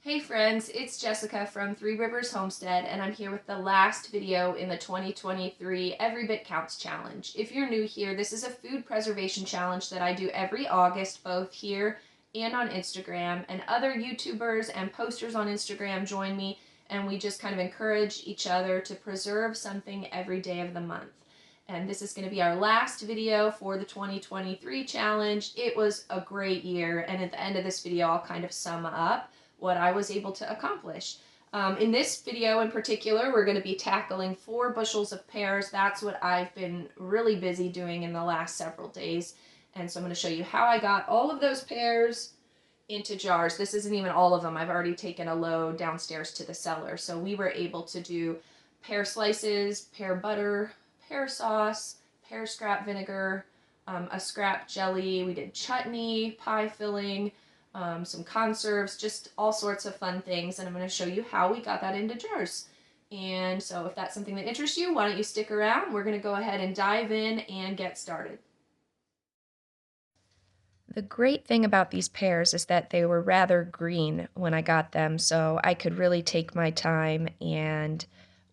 Hey friends, it's Jessica from Three Rivers Homestead, and I'm here with the last video in the 2023 Every Bit Counts Challenge. If you're new here, this is a food preservation challenge that I do every August, both here and on Instagram, and other YouTubers and posters on Instagram join me, and we just kind of encourage each other to preserve something every day of the month. And this is going to be our last video for the 2023 challenge. It was a great year, and at the end of this video, I'll kind of sum up what I was able to accomplish. In this video in particular, we're going to be tackling 4 bushels of pears. That's what I've been really busy doing in the last several days. And so I'm going to show you how I got all of those pears into jars. This isn't even all of them. I've already taken a load downstairs to the cellar. So we were able to do pear slices, pear butter, pear sauce, pear scrap vinegar, a scrap jelly. We did chutney, pie filling, some conserves, just all sorts of fun things, and I'm going to show you how we got that into jars. And so if that's something that interests you, why don't you stick around? We're going to go ahead and dive in and get started. The great thing about these pears is that they were rather green when I got them, so I could really take my time and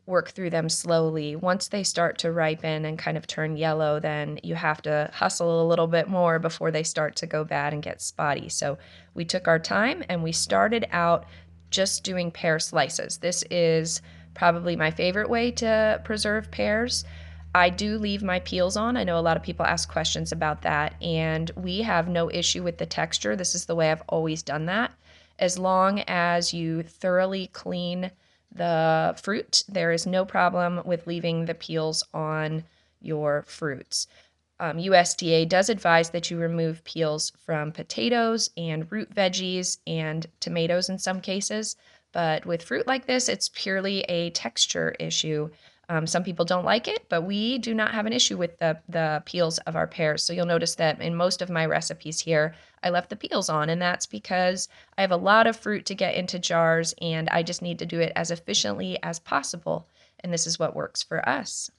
work through them slowly. Once they start to ripen and kind of turn yellow, then you have to hustle a little bit more before they start to go bad and get spotty. So we took our time and we started out just doing pear slices. This is probably my favorite way to preserve pears. I do leave my peels on. I know a lot of people ask questions about that, and we have no issue with the texture. This is the way I've always done that. As long as you thoroughly clean the fruit, there is no problem with leaving the peels on your fruits. USDA does advise that you remove peels from potatoes and root veggies and tomatoes in some cases, but with fruit like this, it's purely a texture issue. Some people don't like it, but we do not have an issue with the peels of our pears. So you'll notice that in most of my recipes here, I left the peels on, and that's because I have a lot of fruit to get into jars, and I just need to do it as efficiently as possible, and this is what works for us.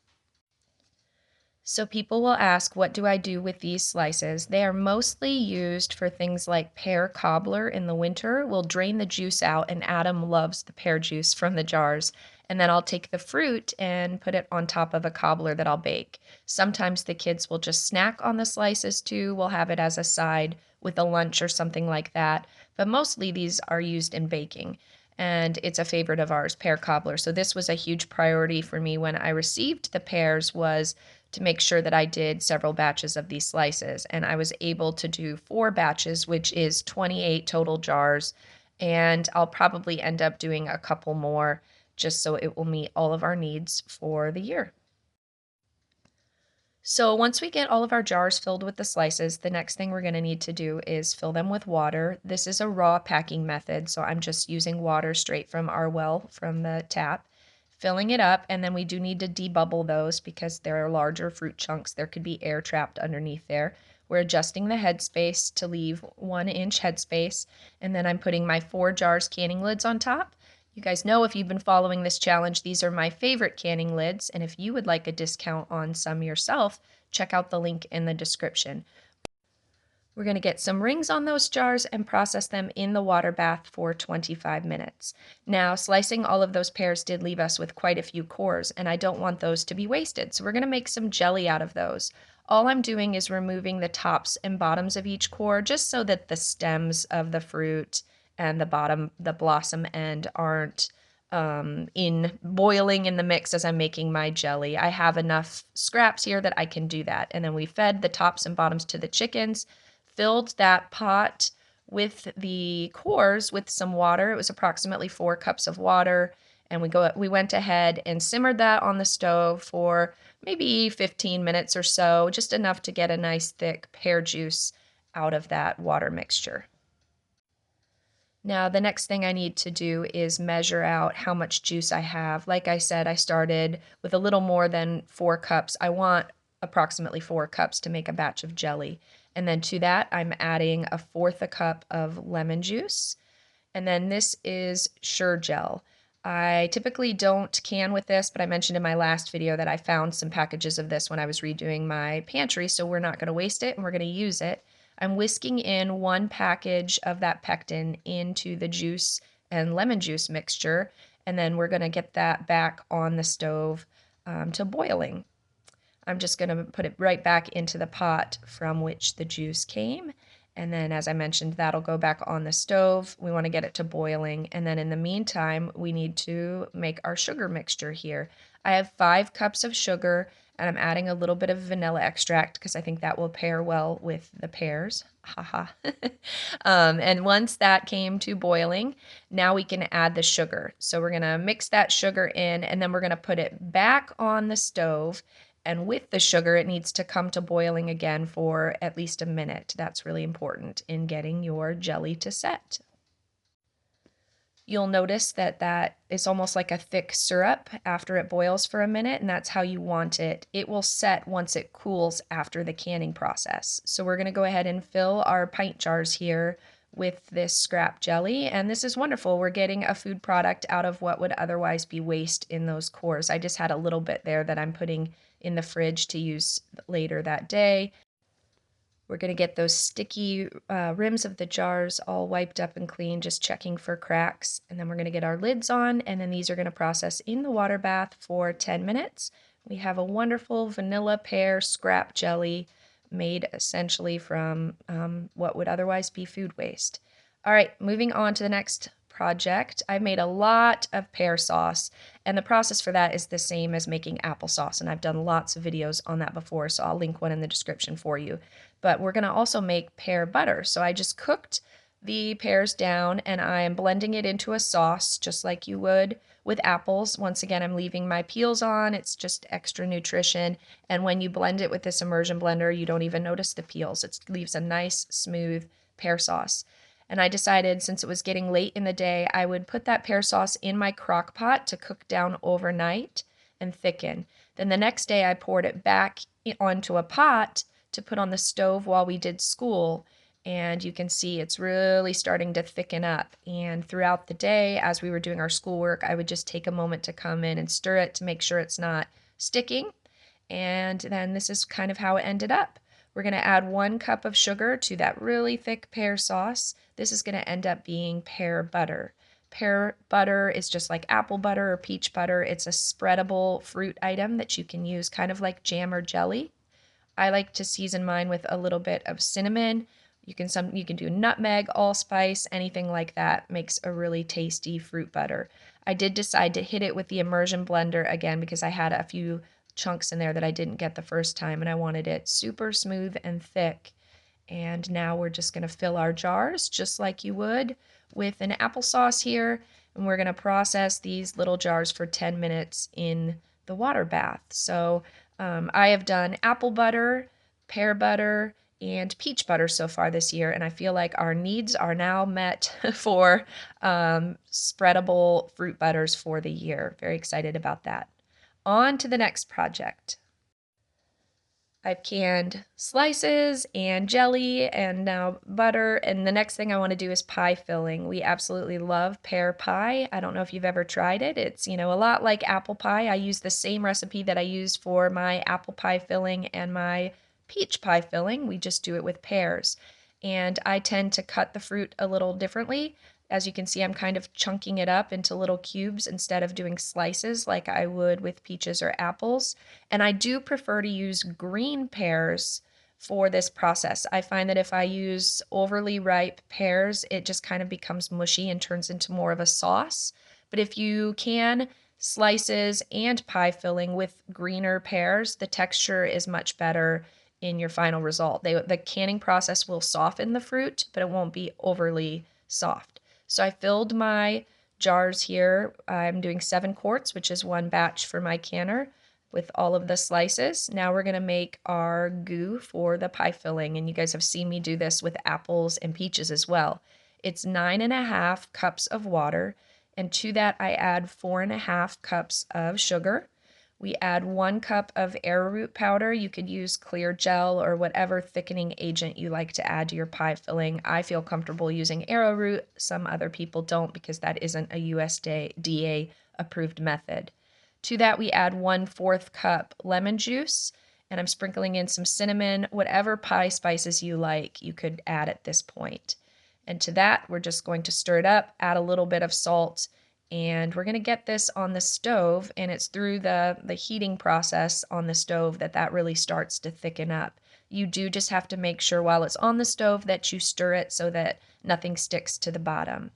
So people will ask, what do I do with these slices? They are mostly used for things like pear cobbler in the winter. We'll drain the juice out, and Adam loves the pear juice from the jars. And then I'll take the fruit and put it on top of a cobbler that I'll bake. Sometimes the kids will just snack on the slices too. We'll have it as a side with a lunch or something like that. But mostly these are used in baking. And it's a favorite of ours, pear cobbler. So this was a huge priority for me when I received the pears, was to make sure that I did several batches of these slices. And I was able to do 4 batches, which is 28 total jars. And I'll probably end up doing a couple more just so it will meet all of our needs for the year. So once we get all of our jars filled with the slices, the next thing we're going to need to do is fill them with water. This is a raw packing method, so I'm just using water straight from our well from the tap, filling it up, and then we do need to debubble those because there are larger fruit chunks. There could be air trapped underneath there. We're adjusting the headspace to leave 1-inch headspace, and then I'm putting my 4 jars canning lids on top. You guys know, if you've been following this challenge, these are my favorite canning lids, and if you would like a discount on some yourself, check out the link in the description. We're going to get some rings on those jars and process them in the water bath for 25 minutes. Now, slicing all of those pears did leave us with quite a few cores, and I don't want those to be wasted, so we're going to make some jelly out of those. All I'm doing is removing the tops and bottoms of each core just so that the stems of the fruit and the blossom end aren't boiling in the mix as I'm making my jelly. I have enough scraps here that I can do that. And then we fed the tops and bottoms to the chickens, filled that pot with the cores with some water. It was approximately 4 cups of water. And we went ahead and simmered that on the stove for maybe 15 minutes or so, just enough to get a nice thick pear juice out of that water mixture. Now, the next thing I need to do is measure out how much juice I have. Like I said, I started with a little more than 4 cups. I want approximately 4 cups to make a batch of jelly. And then to that, I'm adding 1/4 a cup of lemon juice. And then this is Sure-Jell. I typically don't can with this, but I mentioned in my last video that I found some packages of this when I was redoing my pantry, so we're not going to waste it and we're going to use it. I'm whisking in 1 package of that pectin into the juice and lemon juice mixture, and then we're going to get that back on the stove to boiling. I'm just going to put it right back into the pot from which the juice came. And then, as I mentioned, that'll go back on the stove. We want to get it to boiling. And then in the meantime, we need to make our sugar mixture here. I have 5 cups of sugar, and I'm adding a little bit of vanilla extract because I think that will pair well with the pears. Haha. And once that came to boiling, now we can add the sugar. So we're going to mix that sugar in, and then we're going to put it back on the stove. And with the sugar, it needs to come to boiling again for at least a minute. That's really important in getting your jelly to set. You'll notice that that is almost like a thick syrup after it boils for a minute, and that's how you want it. It will set once it cools after the canning process. So we're going to go ahead and fill our pint jars here with this scrap jelly, and this is wonderful. We're getting a food product out of what would otherwise be waste in those cores. I just had a little bit there that I'm putting in the fridge to use later that day. We're going to get those sticky rims of the jars all wiped up and clean, just checking for cracks. And then we're going to get our lids on, and then these are going to process in the water bath for 10 minutes. We have a wonderful vanilla pear scrap jelly made essentially from what would otherwise be food waste. All right, moving on to the next project. I've made a lot of pear sauce, and the process for that is the same as making applesauce, and I've done lots of videos on that before, so I'll link one in the description for you. But we're going to also make pear butter. So I just cooked the pears down, and I am blending it into a sauce just like you would with apples. Once again, I'm leaving my peels on. It's just extra nutrition. And when you blend it with this immersion blender, you don't even notice the peels. It leaves a nice, smooth pear sauce. And I decided, since it was getting late in the day, I would put that pear sauce in my crock pot to cook down overnight and thicken. Then the next day, I poured it back onto a pot to put on the stove while we did school, and you can see it's really starting to thicken up. And throughout the day, as we were doing our schoolwork, I would just take a moment to come in and stir it to make sure it's not sticking. And then this is kind of how it ended up. We're going to add 1 cup of sugar to that really thick pear sauce. This is going to end up being pear butter. Pear butter is just like apple butter or peach butter. It's a spreadable fruit item that you can use kind of like jam or jelly. I like to season mine with a little bit of cinnamon. You can do nutmeg, allspice, anything like that makes a really tasty fruit butter. I did decide to hit it with the immersion blender again because I had a few chunks in there that I didn't get the first time, and I wanted it super smooth and thick. And now we're just going to fill our jars just like you would with an applesauce here, and we're going to process these little jars for 10 minutes in the water bath. So I have done apple butter, pear butter, and peach butter so far this year, and I feel like our needs are now met for spreadable fruit butters for the year. Very excited about that. On to the next project. I've canned slices and jelly and now butter, and the next thing I want to do is pie filling. We absolutely love pear pie. I don't know if you've ever tried it. It's, a lot like apple pie. I use the same recipe that I used for my apple pie filling and my peach pie filling. We just do it with pears. And I tend to cut the fruit a little differently. As you can see, I'm kind of chunking it up into little cubes instead of doing slices like I would with peaches or apples. And I do prefer to use green pears for this process. I find that if I use overly ripe pears, it just kind of becomes mushy and turns into more of a sauce. But if you can slices and pie filling with greener pears, the texture is much better in your final result. The canning process will soften the fruit, but it won't be overly soft. So I filled my jars here. I'm doing 7 quarts, which is 1 batch for my canner with all of the slices. Now we're going to make our goo for the pie filling, and you guys have seen me do this with apples and peaches as well. It's 9.5 cups of water, and to that I add 4.5 cups of sugar. We add 1 cup of arrowroot powder. You could use clear gel or whatever thickening agent you like to add to your pie filling. I feel comfortable using arrowroot. Some other people don't because that isn't a USDA approved method. To that we add 1/4 cup lemon juice, and I'm sprinkling in some cinnamon. Whatever pie spices you like, you could add at this point. And to that, we're just going to stir it up, add a little bit of salt, and we're going to get this on the stove, and it's through the heating process on the stove that really starts to thicken up. You do just have to make sure while it's on the stove that you stir it so that nothing sticks to the bottom.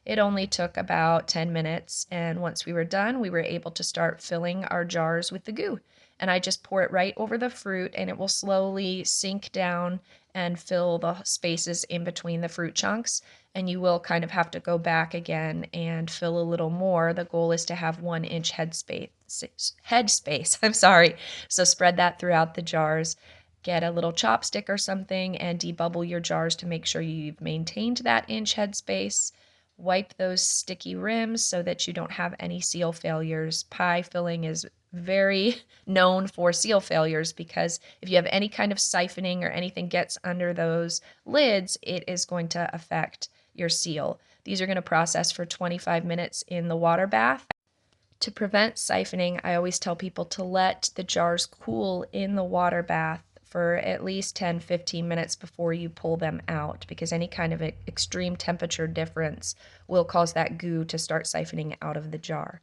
It only took about 10 minutes, and once we were done, we were able to start filling our jars with the goo. And I just pour it right over the fruit, and it will slowly sink down and fill the spaces in between the fruit chunks. And you will kind of have to go back again and fill a little more. The goal is to have 1 inch head space. I'm sorry. So spread that throughout the jars. Get a little chopstick or something and debubble your jars to make sure you've maintained that inch head space. Wipe those sticky rims so that you don't have any seal failures. Pie filling is very known for seal failures because if you have any kind of siphoning or anything gets under those lids, it is going to affect your seal. These are going to process for 25 minutes in the water bath. To prevent siphoning, I always tell people to let the jars cool in the water bath for at least 10-15 minutes before you pull them out, because any kind of extreme temperature difference will cause that goo to start siphoning out of the jar.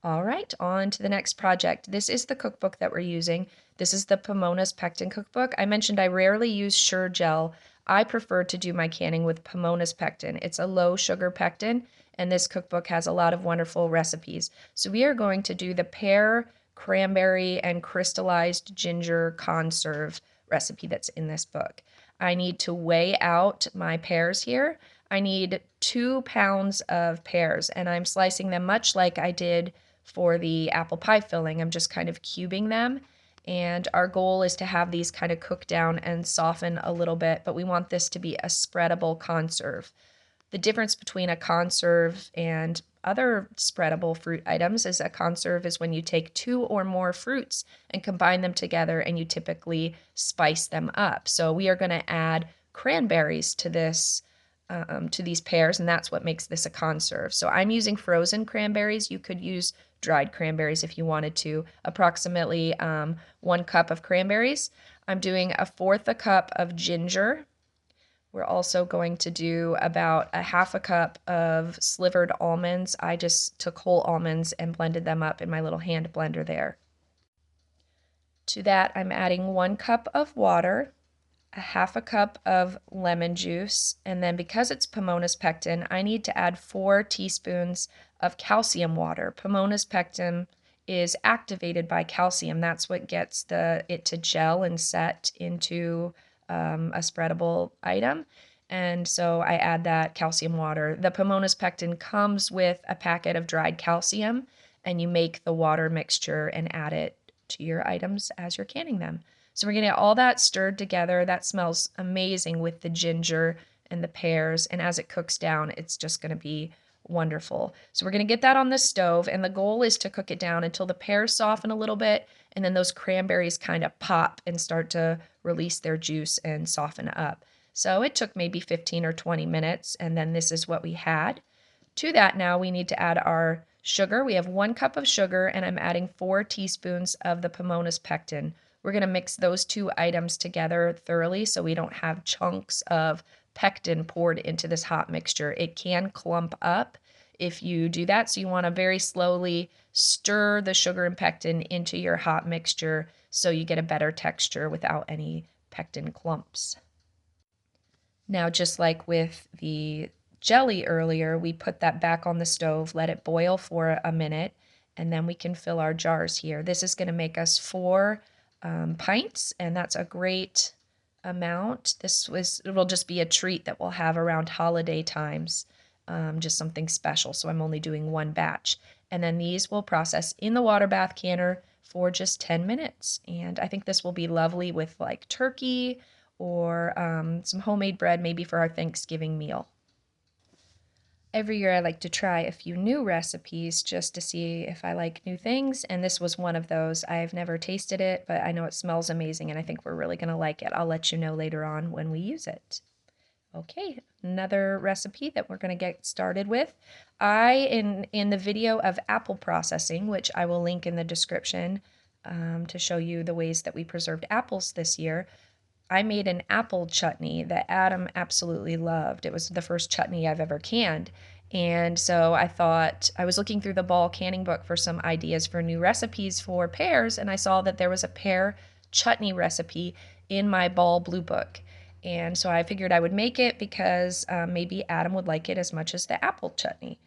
All right, on to the next project. This is the cookbook that we're using. This is the Pomona's Pectin cookbook. I mentioned I rarely use Sure Gel. I prefer to do my canning with Pomona's Pectin. It's a low sugar pectin, and this cookbook has a lot of wonderful recipes. So we are going to do the pear, cranberry, and crystallized ginger conserve recipe that's in this book. I need to weigh out my pears here. I need 2 pounds of pears, and I'm slicing them much like I did for the apple pie filling. I'm just kind of cubing them, and our goal is to have these kind of cook down and soften a little bit, but we want this to be a spreadable conserve. The difference between a conserve and other spreadable fruit items is a conserve is when you take 2 or more fruits and combine them together, and you typically spice them up. So we are going to add cranberries to this to these pears, and that's what makes this a conserve. So I'm using frozen cranberries. You could use dried cranberries if you wanted to. Approximately 1 cup of cranberries. I'm doing 1/4 a cup of ginger. We're also going to do about 1/2 cup of slivered almonds. I just took whole almonds and blended them up in my little hand blender there. To that, I'm adding 1 cup of water, 1/2 cup of lemon juice, and then because it's Pomona's pectin, I need to add 4 teaspoons of calcium water. Pomona's pectin is activated by calcium. That's what gets it to gel and set into a spreadable item. And so I add that calcium water. The Pomona's pectin comes with a packet of dried calcium, and you make the water mixture and add it to your items as you're canning them. So we're going to get all that stirred together. That smells amazing with the ginger and the pears, and as it cooks down, it's just going to be wonderful. So we're going to get that on the stove, and the goal is to cook it down until the pears soften a little bit, and then those cranberries kind of pop and start to release their juice and soften up. So it took maybe 15 or 20 minutes, and then this is what we had. To that now we need to add our sugar. We have 1 cup of sugar, and I'm adding 4 teaspoons of the Pomona's pectin. We're going to mix those 2 items together thoroughly so we don't have chunks of pectin poured into this hot mixture. It can clump up if you do that, so you want to very slowly stir the sugar and pectin into your hot mixture so you get a better texture without any pectin clumps. Now, just like with the jelly earlier, we put that back on the stove, let it boil for a minute, and then we can fill our jars here. This is going to make us 4 pints, and that's a great amount. It will just be a treat that we'll have around holiday times, just something special. So I'm only doing 1 batch. And then these will process in the water bath canner for just 10 minutes. And I think this will be lovely with like turkey or some homemade bread, maybe for our Thanksgiving meal. Every year I like to try a few new recipes just to see if I like new things, and this was one of those. I've never tasted it, but I know it smells amazing, and I think we're really going to like it. I'll let you know later on when we use it. Okay, another recipe that we're going to get started with. In the video of apple processing, which I will link in the description to show you the ways that we preserved apples this year, I made an apple chutney that Adam absolutely loved. It was the first chutney I've ever canned. And so I thought I was looking through the Ball canning book for some ideas for new recipes for pears, and I saw that there was a pear chutney recipe in my Ball Blue Book. And so I figured I would make it because maybe Adam would like it as much as the apple chutney.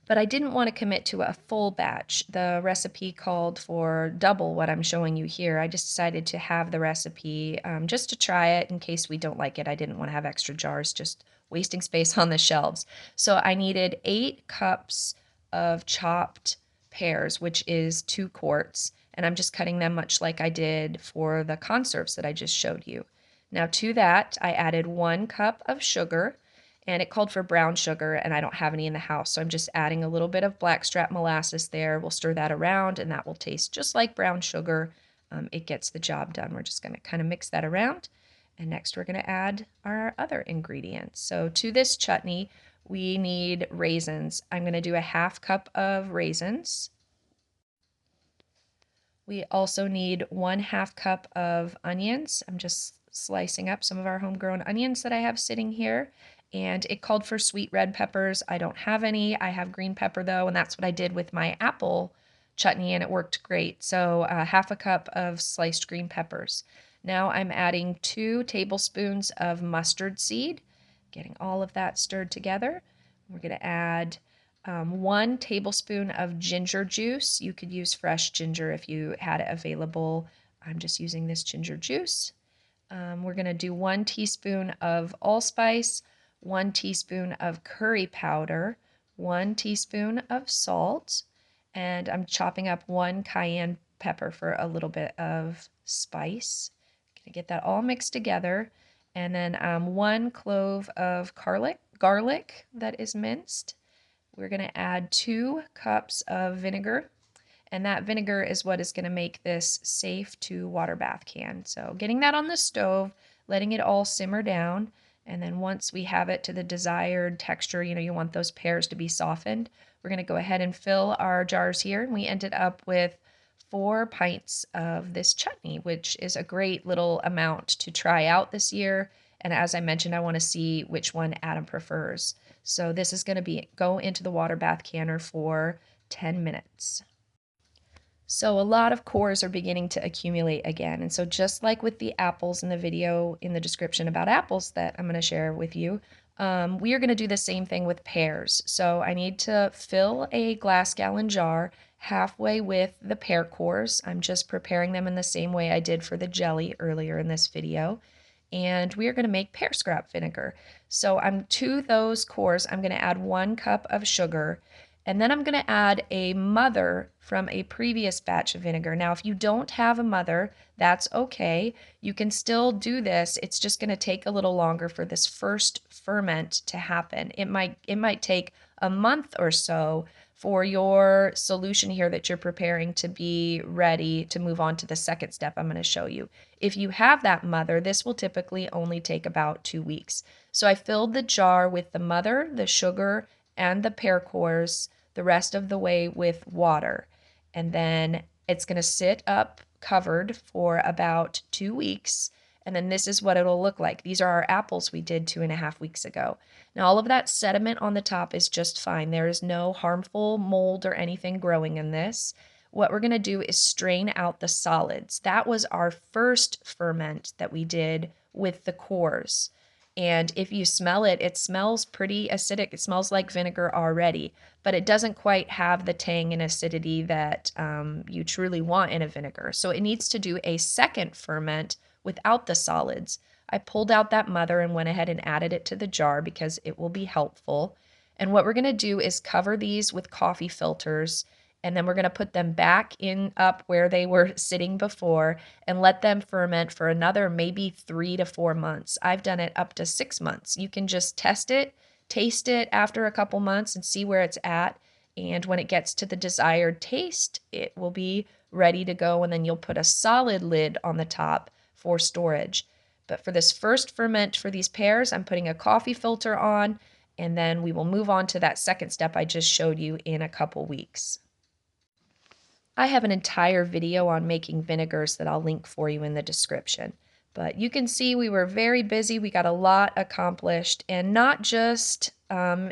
But I didn't want to commit to a full batch. The recipe called for double what I'm showing you here. I just decided to have the recipe just to try it in case we don't like it. I didn't want to have extra jars, just wasting space on the shelves. So I needed 8 cups of chopped pears, which is 2 quarts, and I'm just cutting them much like I did for the conserves that I just showed you. Now to that, I added 1 cup of sugar, and it called for brown sugar, and I don't have any in the house, so I'm just adding a little bit of blackstrap molasses there. We'll stir that around, and that will taste just like brown sugar. It gets the job done. We're just going to kind of mix that around, and next we're going to add our other ingredients. So to this chutney, we need raisins. I'm going to do a 1/2 cup of raisins. We also need 1/2 cup of onions. I'm just slicing up some of our homegrown onions that I have sitting here. And it called for sweet red peppers. I don't have any. I have green pepper though, and that's what I did with my apple chutney, and it worked great. So 1/2 cup of sliced green peppers. Now I'm adding 2 tablespoons of mustard seed, getting all of that stirred together. We're going to add 1 tablespoon of ginger juice. You could use fresh ginger if you had it available. I'm just using this ginger juice. We're going to do 1 teaspoon of allspice, 1 teaspoon of curry powder, 1 teaspoon of salt, and I'm chopping up 1 cayenne pepper for a little bit of spice. Going to get that all mixed together, and then 1 clove of garlic that is minced. We're going to add 2 cups of vinegar, and that vinegar is what is going to make this safe to water bath can. So getting that on the stove, letting it all simmer down, and then once we have it to the desired texture, you want those pears to be softened, we're going to go ahead and fill our jars here, and we ended up with 4 pints of this chutney, which is a great little amount to try out this year. And as I mentioned, I want to see which one Adam prefers. So this is going to go into the water bath canner for 10 minutes. So a lot of cores are beginning to accumulate again. And so just like with the apples in the video in the description about apples that I'm going to share with you, we are going to do the same thing with pears. So I need to fill a glass gallon jar halfway with the pear cores. I'm just preparing them in the same way I did for the jelly earlier in this video. And we are going to make pear scrap vinegar. So to those cores, I'm going to add 1 cup of sugar, and then I'm going to add a mother from a previous batch of vinegar. Now, if you don't have a mother, that's okay. You can still do this. It's just going to take a little longer for this first ferment to happen. It might take a month or so for your solution here that you're preparing to be ready to move on to the second step I'm going to show you. If you have that mother, this will typically only take about 2 weeks. So I filled the jar with the mother, the sugar, and the pear cores the rest of the way with water. And then it's going to sit up covered for about 2 weeks. And then this is what it'll look like. These are our apples we did 2.5 weeks ago. Now, all of that sediment on the top is just fine. There is no harmful mold or anything growing in this. What we're going to do is strain out the solids. That was our first ferment that we did with the cores. And if you smell it, it smells pretty acidic. It smells like vinegar already, but it doesn't quite have the tang and acidity that you truly want in a vinegar. So it needs to do a second ferment without the solids. I pulled out that mother and went ahead and added it to the jar because it will be helpful. And what we're going to do is cover these with coffee filters, and then we're going to put them back up where they were sitting before and let them ferment for another maybe 3 to 4 months. I've done it up to 6 months. You can just test it, taste it after a couple months and see where it's at. And when it gets to the desired taste, it will be ready to go. And then you'll put a solid lid on the top for storage. But for this first ferment for these pears, I'm putting a coffee filter on, and then we will move on to that second step I just showed you in a couple weeks. I have an entire video on making vinegars that I'll link for you in the description. But you can see we were very busy. We got a lot accomplished, and not just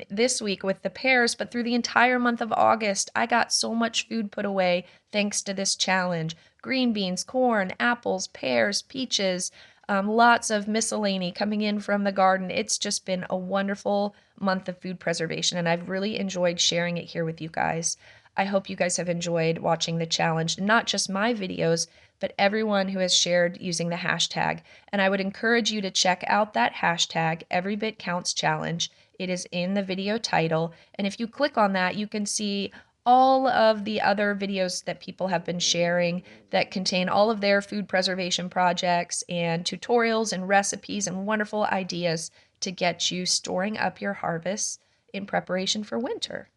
this week with the pears, but through the entire month of August. I got so much food put away thanks to this challenge. Green beans, corn, apples, pears, peaches, lots of miscellany coming in from the garden. It's just been a wonderful month of food preservation, and I've really enjoyed sharing it here with you guys. I hope you guys have enjoyed watching the challenge, not just my videos, but everyone who has shared using the hashtag. And I would encourage you to check out that hashtag, Every Bit Counts Challenge. It is in the video title. And if you click on that, you can see all of the other videos that people have been sharing that contain all of their food preservation projects and tutorials and recipes and wonderful ideas to get you storing up your harvests in preparation for winter.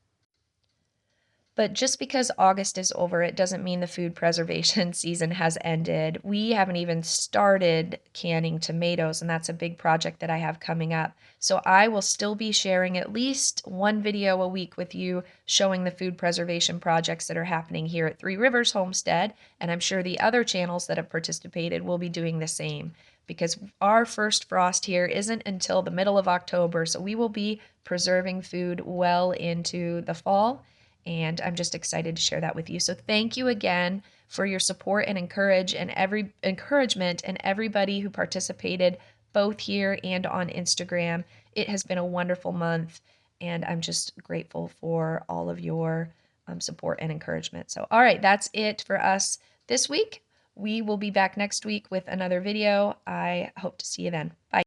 But just because August is over, it doesn't mean the food preservation season has ended. We haven't even started canning tomatoes, and that's a big project that I have coming up. So I will still be sharing at least one video a week with you showing the food preservation projects that are happening here at Three Rivers Homestead, and I'm sure the other channels that have participated will be doing the same because our first frost here isn't until the middle of October, so we will be preserving food well into the fall, and I'm just excited to share that with you. So thank you again for your support and encouragement and everybody who participated both here and on Instagram. It has been a wonderful month, and I'm just grateful for all of your support and encouragement. So, all right, that's it for us this week. We will be back next week with another video. I hope to see you then. Bye.